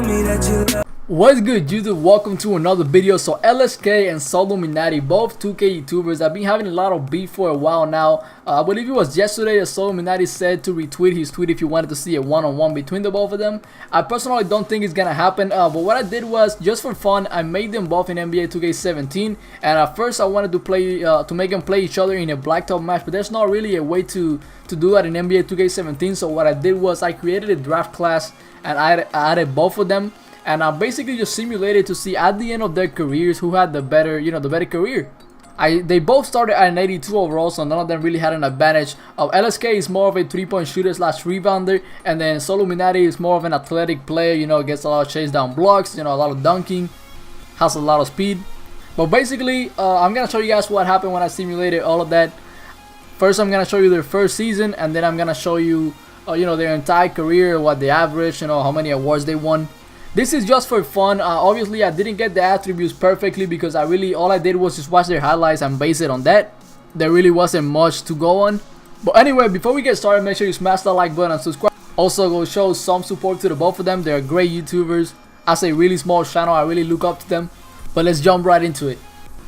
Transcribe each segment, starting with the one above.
tell me that you love. What's good, YouTube? Welcome to another video. So LSK and SoLLUMINATI, both 2K YouTubers, I've been having a lot of beef for a while now. I believe it was yesterday that SoLLUMINATI said to retweet his tweet if you wanted to see a one-on-one between the both of them. I personally don't think it's gonna happen, but what I did was, just for fun, I made them both in NBA2K17, and at first I wanted to play to make them play each other in a blacktop match, but there's not really a way to do that in NBA2K17. So what I did was I created a draft class and I added both of them. And I basically just simulated to see at the end of their careers who had the better, the better career. They both started at an 82 overall, so none of them really had an advantage. LSK is more of a three-point shooter slash rebounder, and then SoLLUMINATI is more of an athletic player. Gets a lot of chase down blocks, a lot of dunking, has a lot of speed. But basically, I'm gonna show you guys what happened when I simulated all of that. First, I'm gonna show you their first season, and then I'm gonna show you, their entire career, what they averaged, how many awards they won. This is just for fun. Obviously, I didn't get the attributes perfectly because all I did was just watch their highlights and base it on that. There really wasn't much to go on. But anyway, before we get started, make sure you smash that like button and subscribe. Also, go show some support to the both of them. They're great YouTubers. As a really small channel, I really look up to them. But let's jump right into it.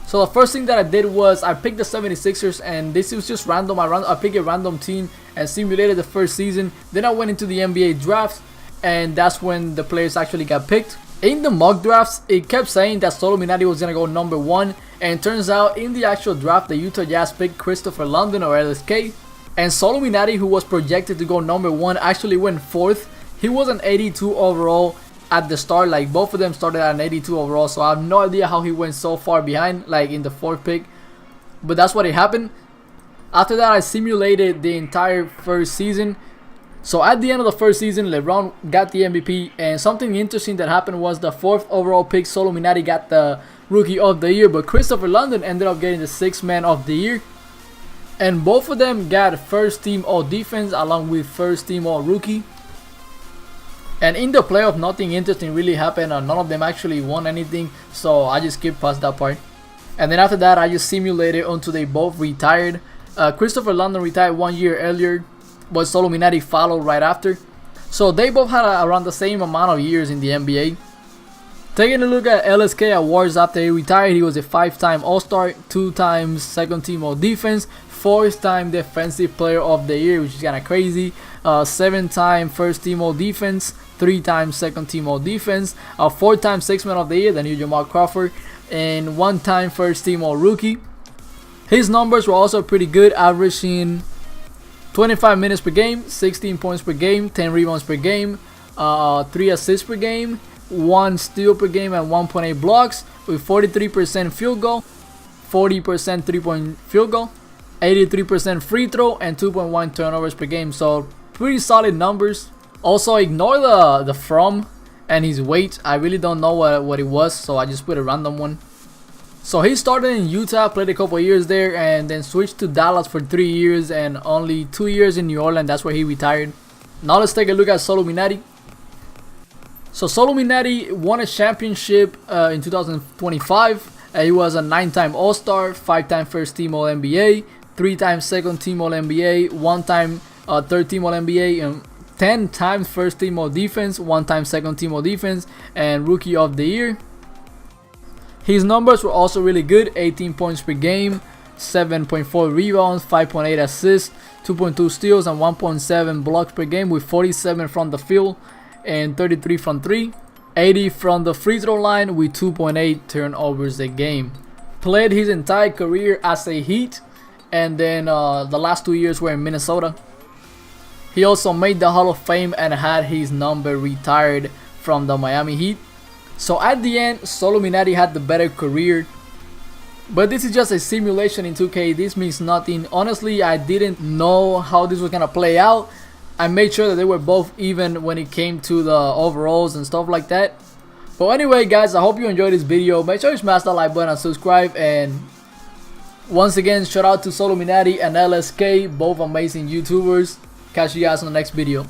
So the first thing that I did was I picked the 76ers, and this was just random. I picked a random team and simulated the first season. Then I went into the NBA draft, and that's when the players actually got picked. In the mock drafts, it kept saying that SoLLUMINATI was gonna go number 1, and it turns out in the actual draft, the Utah Jazz picked Christopher London, or LSK, and SoLLUMINATI, who was projected to go number 1, actually went 4th. He was an 82 overall at the start. Like, both of them started at an 82 overall, so I have no idea how he went so far behind, like in the 4th pick, but that's what it happened. After that, I simulated the entire first season. So at the end of the first season, LeBron got the MVP, and something interesting that happened was the 4th overall pick, SoLLUMINATI, got the Rookie of the Year, but Christopher London ended up getting the 6th Man of the Year. And both of them got First Team All Defense along with First Team All Rookie. And in the playoff, nothing interesting really happened, and none of them actually won anything, so I just skipped past that part. And then after that, I just simulated until they both retired. Christopher London retired 1 year earlier, but SoLLUMINATI followed right after. So they both had around the same amount of years in the NBA. Taking a look at LSK awards after he retired, he was a 5-time All-Star, 2 times Second Team All-Defense, 4th-time Defensive Player of the Year, which is kind of crazy, 7-time First Team All-Defense, 3 times Second Team All-Defense, 4-time Sixth Man of the Year, the new Jamal Crawford, and 1-time First Team All-Rookie. His numbers were also pretty good, averaging 25 minutes per game, 16 points per game, 10 rebounds per game, 3 assists per game, 1 steal per game, and 1.8 blocks, with 43% field goal, 40% 3-point field goal, 83% free throw, and 2.1 turnovers per game. So pretty solid numbers. Also, ignore the from and his weight. I really don't know what it was, so I just put a random one. So he started in Utah, played a couple years there, and then switched to Dallas for 3 years and only 2 years in New Orleans. That's where he retired. Now let's take a look at SoLLUMINATI. So SoLLUMINATI won a championship in 2025. He was a 9-time All-Star, 5-time First Team All-NBA, 3 times Second Team All-NBA, 1-time Third Team All-NBA, and 10 times First Team All-Defense, 1 time Second Team All-Defense, and Rookie of the Year. His numbers were also really good: 18 points per game, 7.4 rebounds, 5.8 assists, 2.2 steals, and 1.7 blocks per game, with 47 from the field and 33 from 3, 80 from the free throw line, with 2.8 turnovers a game. Played his entire career as a Heat, and then the last 2 years were in Minnesota. He also made the Hall of Fame and had his number retired from the Miami Heat. So at the end, SoLLUMINATI had the better career, but this is just a simulation in 2K. This means nothing. Honestly, I didn't know how this was gonna play out. I made sure that they were both even when it came to the overalls and stuff like that. But anyway, guys, I hope you enjoyed this video. Make sure you smash that like button and subscribe. And once again, shout out to SoLLUMINATI and LSK, both amazing YouTubers. Catch you guys on the next video.